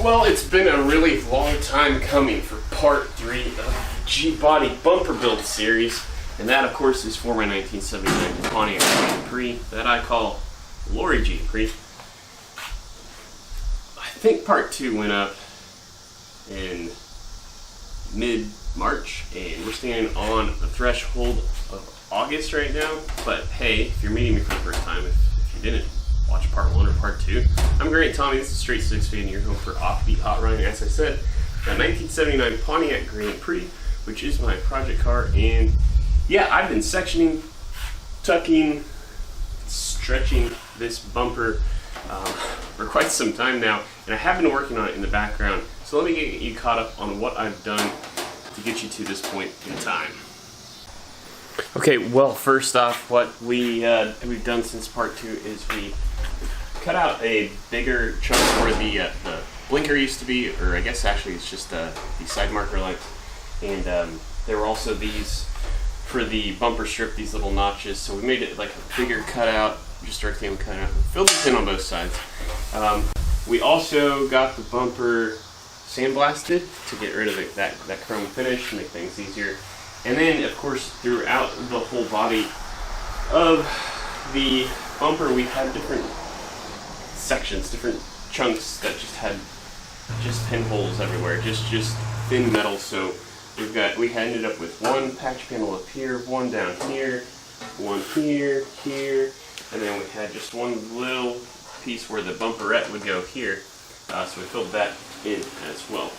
Well, it's been a really long time coming for part 3 of the G-Body bumper build series, and that of course is for my 1979 Pontiac Grand Prix that I call Lori G Prix. I think part 2 went up in mid-March, and we're standing on the threshold of August right now. But hey, if you're meeting me for the first time, if you didn't watch part 1 or part 2, I'm Grant Tommy. This is Straight Six Fan, your home for offbeat hot running. As I said, that 1979 Pontiac Grand Prix, which is my project car, and yeah, I've been sectioning, tucking, stretching this bumper for quite some time now, and I have been working on it in the background. So let me get you caught up on what I've done to get you to this point in time. Okay, well, first off, what we've done since part 2 is we cut out a bigger chunk where the blinker used to be, or I guess actually it's just the side marker lights, and there were also these for the bumper strip, these little notches, so we made it like a bigger cutout, just directly on the cutout, filled it in on both sides. We also got the bumper sandblasted to get rid of that chrome finish, make things easier. And then, of course, throughout the whole body of the bumper, we had different sections, different chunks that just had pinholes everywhere, just thin metal. So we ended up with one patch panel up here, one down here, one here, and then we had just one little piece where the bumperette would go here. So we filled that in as well.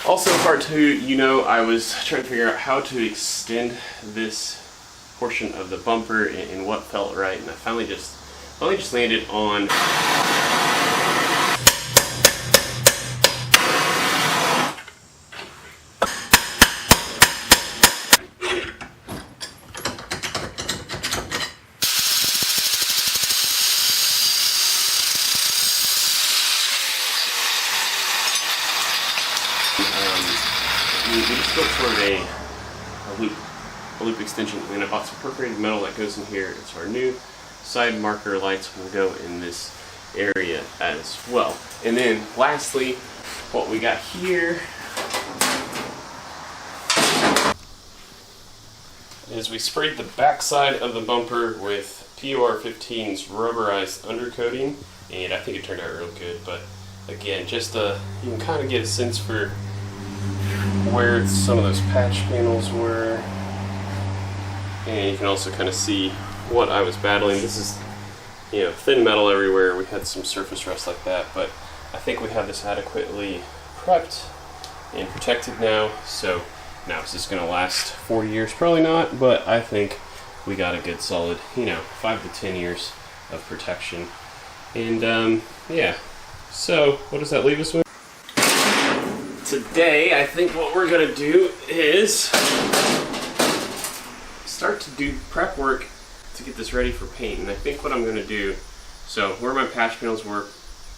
Also, part 2, I was trying to figure out how to extend this portion of the bumper and what felt right, and I finally just landed on we just built sort of a loop extension, and I bought some perforated metal that goes in here. It's our new side marker lights will go in this area as well. And then lastly, what we got here is we sprayed the back side of the bumper with PUR15's rubberized undercoating, and I think it turned out real good. But again, just you can kind of get a sense for where some of those patch panels were, and you can also kind of see what I was battling. This is, thin metal everywhere. We had some surface rust like that, but I think we have this adequately prepped and protected now. So now is this going to last 4 years? Probably not, but I think we got a good solid, 5 to 10 years of protection. And yeah, so what does that leave us with? Today, I think what we're going to do is start to do prep work to get this ready for paint. And I think what I'm going to do, so where my patch panels were,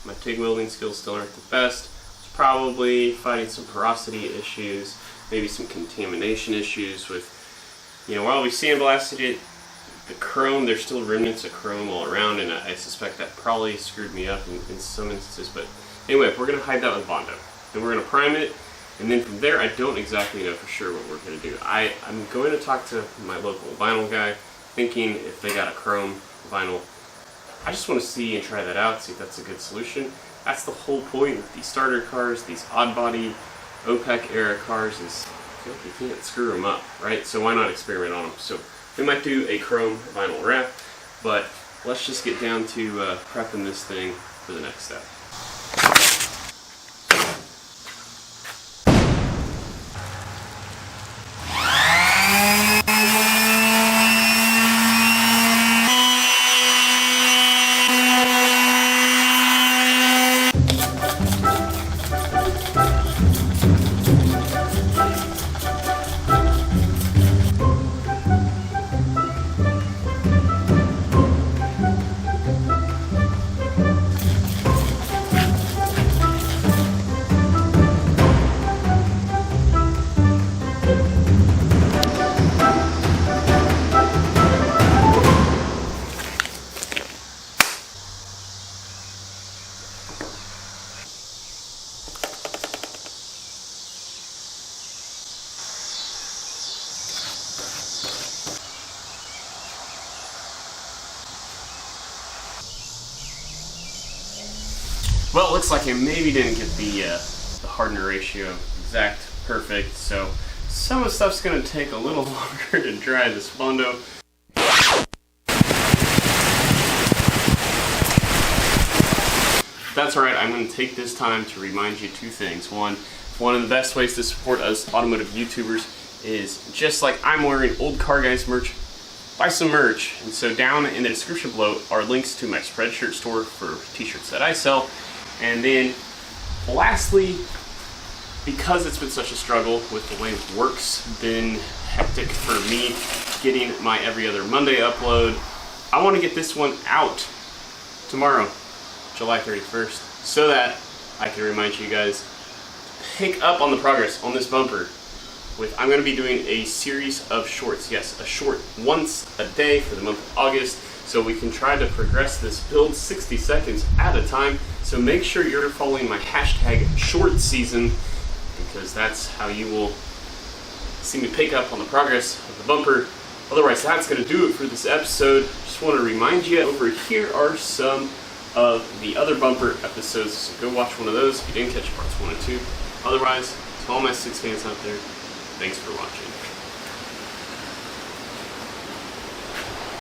my TIG welding skills still aren't the best. It's probably fighting some porosity issues, maybe some contamination issues with, while we sandblasted it, the chrome, there's still remnants of chrome all around, and I suspect that probably screwed me up in some instances. But anyway, we're going to hide that with Bondo. Then we're going to prime it, and then from there, I don't exactly know for sure what we're going to do. I'm going to talk to my local vinyl guy, thinking if they got a chrome vinyl. I just want to see and try that out, see if that's a good solution. That's the whole point with these starter cars, these odd body OPEC era cars, is I feel like you can't screw them up, right? So why not experiment on them? So we might do a chrome vinyl wrap, but let's just get down to prepping this thing for the next step. Well, it looks like I maybe didn't get the hardener ratio exact perfect, so some of the stuff's going to take a little longer to dry this Bondo. That's alright, I'm going to take this time to remind you two things. One of the best ways to support us automotive YouTubers is, just like I'm wearing Old Car Guys merch, buy some merch. And so down in the description below are links to my Spreadshirt store for t-shirts that I sell. And then lastly, because it's been such a struggle with the way work's been hectic for me getting my every other Monday upload, I want to get this one out tomorrow, July 31st, so that I can remind you guys to pick up on the progress on this bumper. I'm going to be doing a series of shorts, yes, a short once a day for the month of August, so we can try to progress this build 60 seconds at a time. So make sure you're following my hashtag short season, because that's how you will see me pick up on the progress of the bumper. Otherwise, that's going to do it for this episode. Just want to remind you, over here are some of the other bumper episodes, so go watch one of those if you didn't catch parts 1 and 2. Otherwise, to all my 6 fans out there, thanks for watching.